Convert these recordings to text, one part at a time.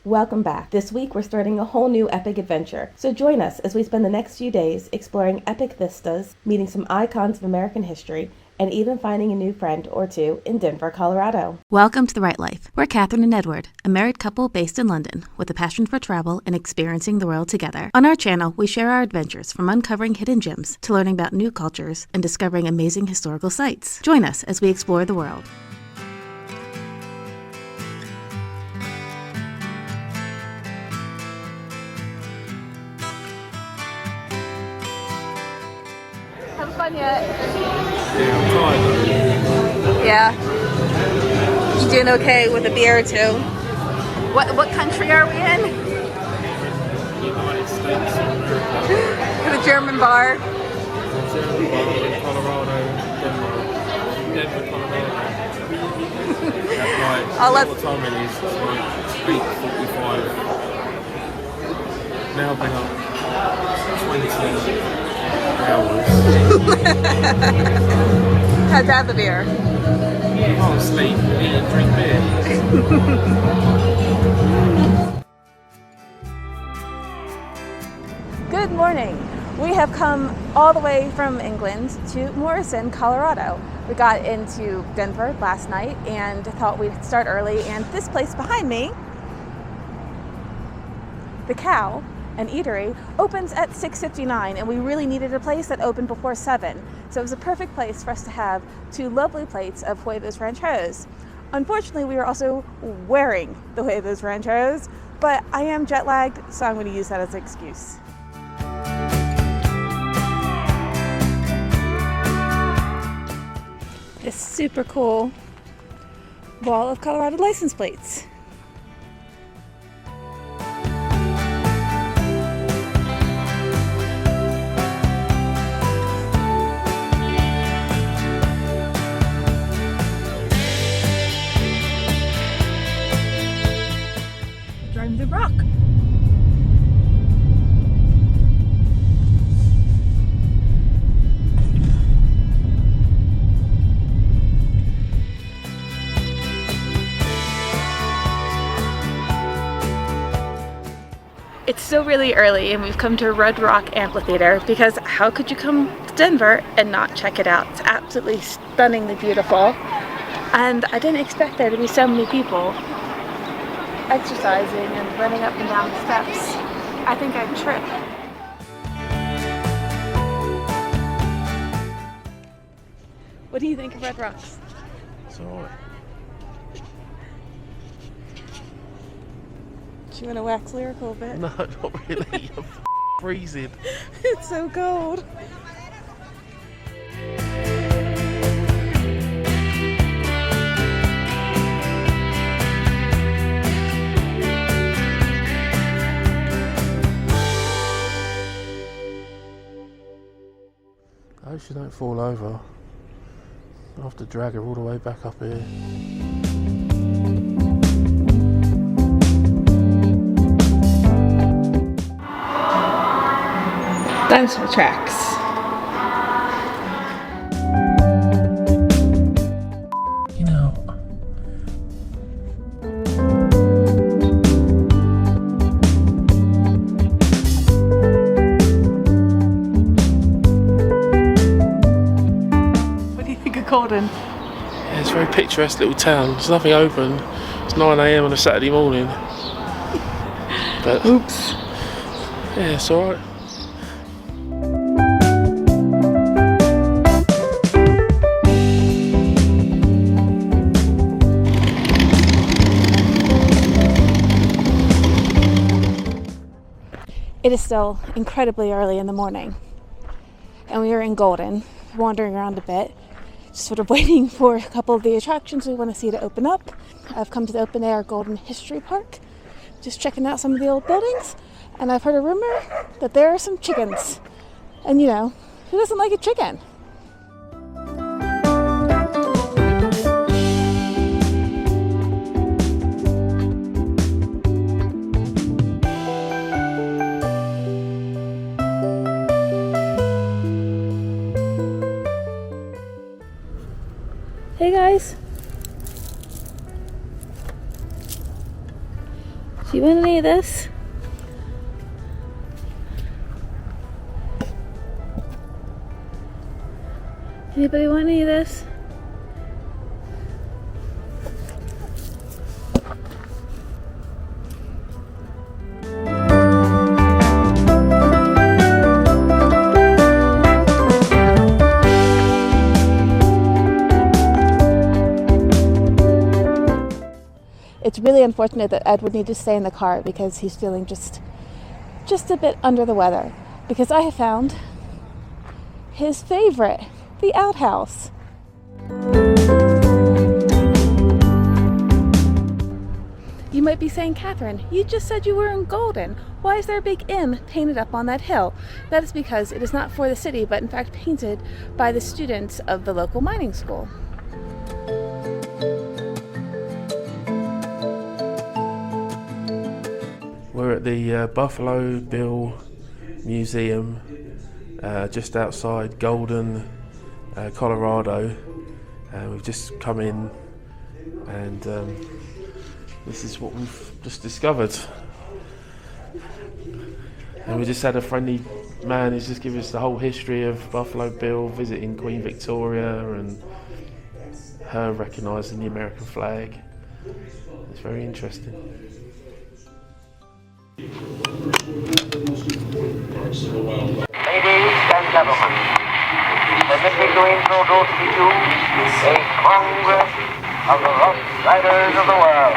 Welcome back. This week we're starting a whole new epic adventure. So join us as we spend the next few days exploring epic vistas, meeting some icons of American history, and even finding a new friend or two in Denver, Colorado. Welcome to The Right Life. We're Catherine and Edward, a married couple based in London with a passion for travel and experiencing the world together. On our channel, we share our adventures from uncovering hidden gems to learning about new cultures and discovering amazing historical sites. Join us as we explore the world. Have fun yet? Yeah, I'm tired. Yeah. You doing okay with a beer or two? What country are we in? United States of America. The German bar. Colorado, Denver, Colorado. Like, I'll let- what time it is? It's like 8:45. Now been up 20 hours. How'd that the beer? Can't sleep, eat and drink beer. Good morning. We have come all the way from England to Morrison, Colorado. We got into Denver last night and thought we'd start early. And this place behind me, the Cow, an eatery, opens at 6:59, and we really needed a place that opened before 7. So it was a perfect place for us to have 2 lovely plates of huevos rancheros. Unfortunately, we are also wearing the huevos rancheros, but I am jet lagged, so I'm going to use that as an excuse. This super cool wall of Colorado license plates. Driving the rock. It's still really early and we've come to Red Rock Amphitheater because how could you come to Denver and not check it out? It's absolutely stunningly beautiful. And I didn't expect there to be so many people exercising and running up and down the steps. I think I'd trip. What do you think of Red Rocks? It's alright. Do you want to wax lyrical a bit? No, not really. I'm freezing. It's so cold. I hope she don't fall over. I'll have to drag her all the way back up here. Dinosaur tracks. You know, What do you think of Golden? yeah, it's a very picturesque little town. There's nothing open. It's 9 AM on a Saturday morning. But Oops. yeah, it's alright. It is still incredibly early in the morning, and we are in Golden, wandering around a bit, just sort of waiting for a couple of the attractions we want to see to open up. I've come to the open air Golden History Park, just checking out some of the old buildings, and I've heard a rumor that there are some chickens. And you know, who doesn't like a chicken? Hey guys. Do you want want any of this? Anybody want any of this? It's really unfortunate that Ed would need to stay in the car because he's feeling just a bit under the weather. Because I have found his favorite, the outhouse. You might be saying, Catherine, you just said you were in Golden. Why is there a big M painted up on that hill? That is because it is not for the city, but in fact painted by the students of the local mining school. We're at the Buffalo Bill Museum, just outside Golden, Colorado. We've just come in, and this is what we've just discovered. And we just had a friendly man who's just given us the whole history of Buffalo Bill visiting Queen Victoria and her recognising the American flag. It's very interesting. Ladies and gentlemen, permit me to introduce to you a Congress of the Rough Riders of the World.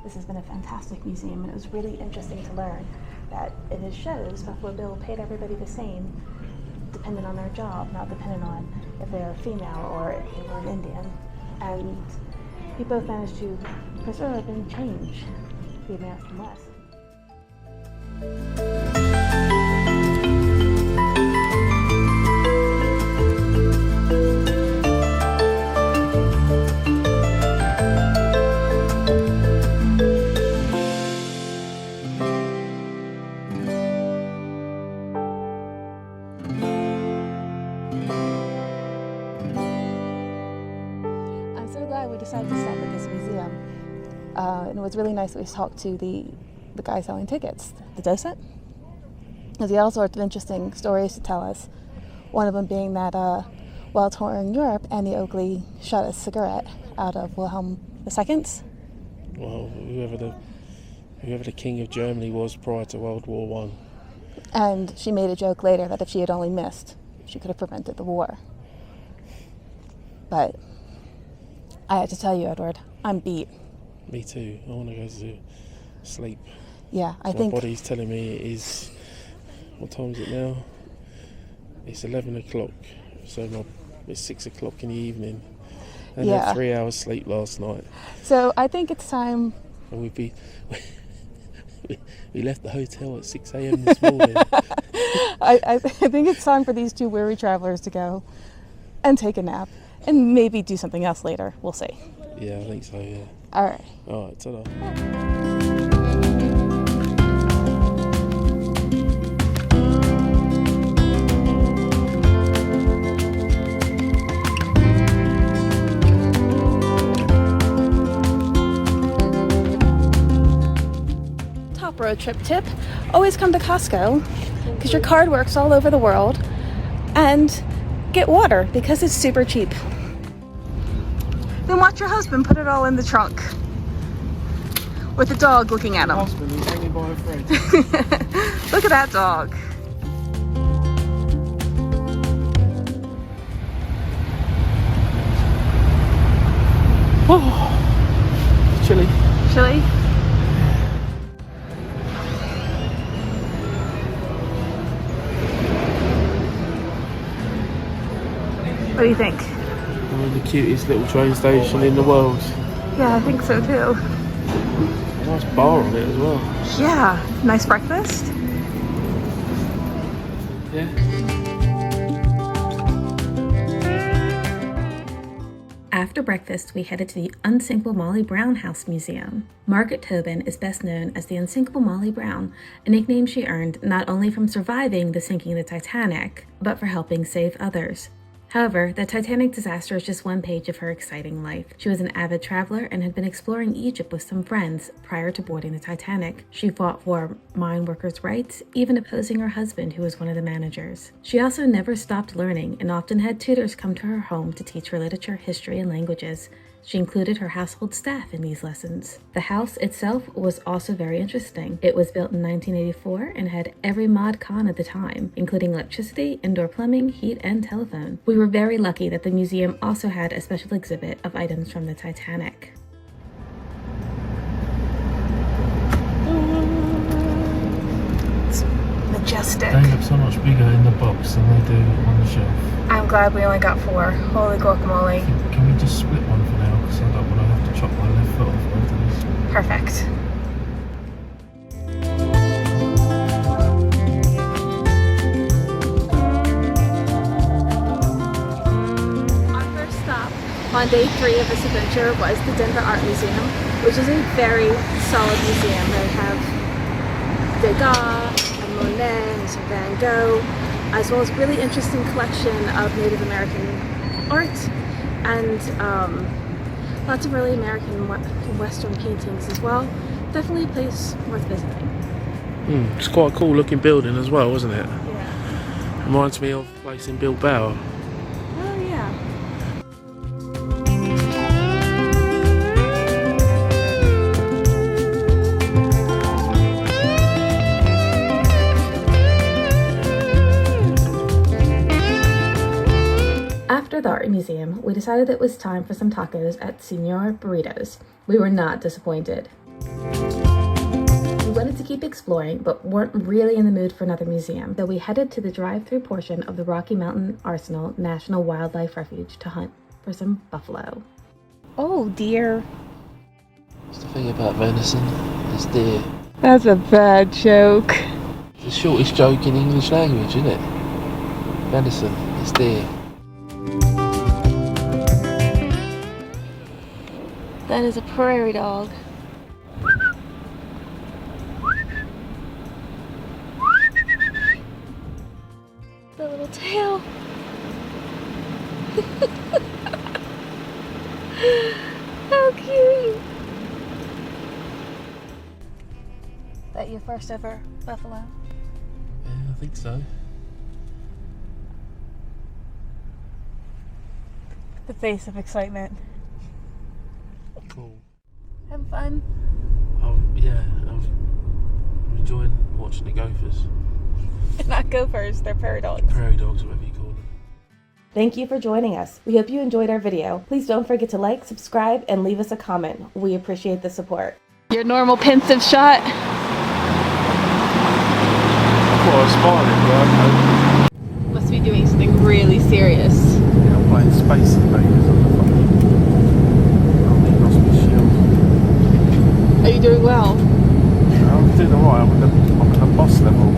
This has been a fantastic museum, and it was really interesting to learn that in his shows, Buffalo Bill paid everybody the same, dependent on their job, not dependent on if they were female or if they were an Indian. And he both managed to preserve and change the American West. We decided to stop at this museum, and it was really nice that we talked to the guy selling tickets, the docent, because he had all sorts of interesting stories to tell us. One of them being that while touring Europe, Annie Oakley shot a cigarette out of Wilhelm II's. Well, whoever the king of Germany was prior to World War One. And she made a joke later that if she had only missed, she could have prevented the war. But I had to tell you, Edward, I'm beat. Me too. I want to go to sleep. Yeah, I My think... body's telling me it is... What time is it now? It's 11 o'clock. So it's 6 o'clock in the evening. And I had 3 hours sleep last night. So I think it's time... And we left the hotel at 6 a.m. this morning. I think it's time for these two weary travelers to go and take a nap. And maybe do something else later. We'll see. Yeah, I think so, yeah. All right. All right, ta-da. Top road trip tip. Always come to Costco because your card works all over the world. And get water because it's super cheap. Then watch your husband put it all in the trunk with the dog looking at him. Husband, he's hanging by a thread. Look at that dog. Oh, chilly. Chilly? What do you think? Oh, the cutest little train station in the world. Yeah, I think so too. A nice bar on it as well. Yeah, nice breakfast. Yeah. After breakfast, we headed to the Unsinkable Molly Brown House Museum. Margaret Tobin is best known as the Unsinkable Molly Brown, a nickname she earned not only from surviving the sinking of the Titanic, but for helping save others. However, the Titanic disaster is just one page of her exciting life. She was an avid traveler and had been exploring Egypt with some friends prior to boarding the Titanic. She fought for mine workers' rights, even opposing her husband, who was one of the managers. She also never stopped learning and often had tutors come to her home to teach her literature, history, and languages. She included her household staff in these lessons. The house itself was also very interesting. It was built in 1984 and had every mod con at the time, including electricity, indoor plumbing, heat, and telephone. We were very lucky that the museum also had a special exhibit of items from the Titanic. It's majestic. They look so much bigger in the box than they do on the shelf. I'm glad we only got 4. Holy guacamole. Can we just split one for now? Because I don't want to have to chop my left foot off after this. Perfect. Our first stop on day 3 of this adventure was the Denver Art Museum, which is a very solid museum. They have Degas and Monet and some Van Gogh, as well as really interesting collection of Native American art and lots of really American Western paintings as well. Definitely a place worth visiting. It's quite a cool looking building as well, isn't it? Yeah. Reminds me of a place in Bilbao. Oh yeah. After the art museum, we decided it was time for some tacos at Señor Burritos. We were not disappointed. We wanted to keep exploring, but weren't really in the mood for another museum, so we headed to the drive-through portion of the Rocky Mountain Arsenal National Wildlife Refuge to hunt for some buffalo. Oh dear. What's the thing about venison? It's deer. That's a bad joke. It's the shortest joke in English language, isn't it? Venison, it's deer. That is a prairie dog. The little tail. How cute. That your first ever buffalo? Yeah, I think so. The face of excitement. Cool. Having fun? Oh, yeah, I'm enjoying watching the gophers. Not gophers, they're prairie dogs. Prairie dogs, whatever you call them. Thank you for joining us. We hope you enjoyed our video. Please don't forget to like, subscribe, and leave us a comment. We appreciate the support. Your normal pensive shot. I thought I was smiling, but Must be doing something really serious. yeah, I'm playing Space Invaders on the phone. I think lost my shield. Are you doing well? I'm doing alright, I'm in the boss level.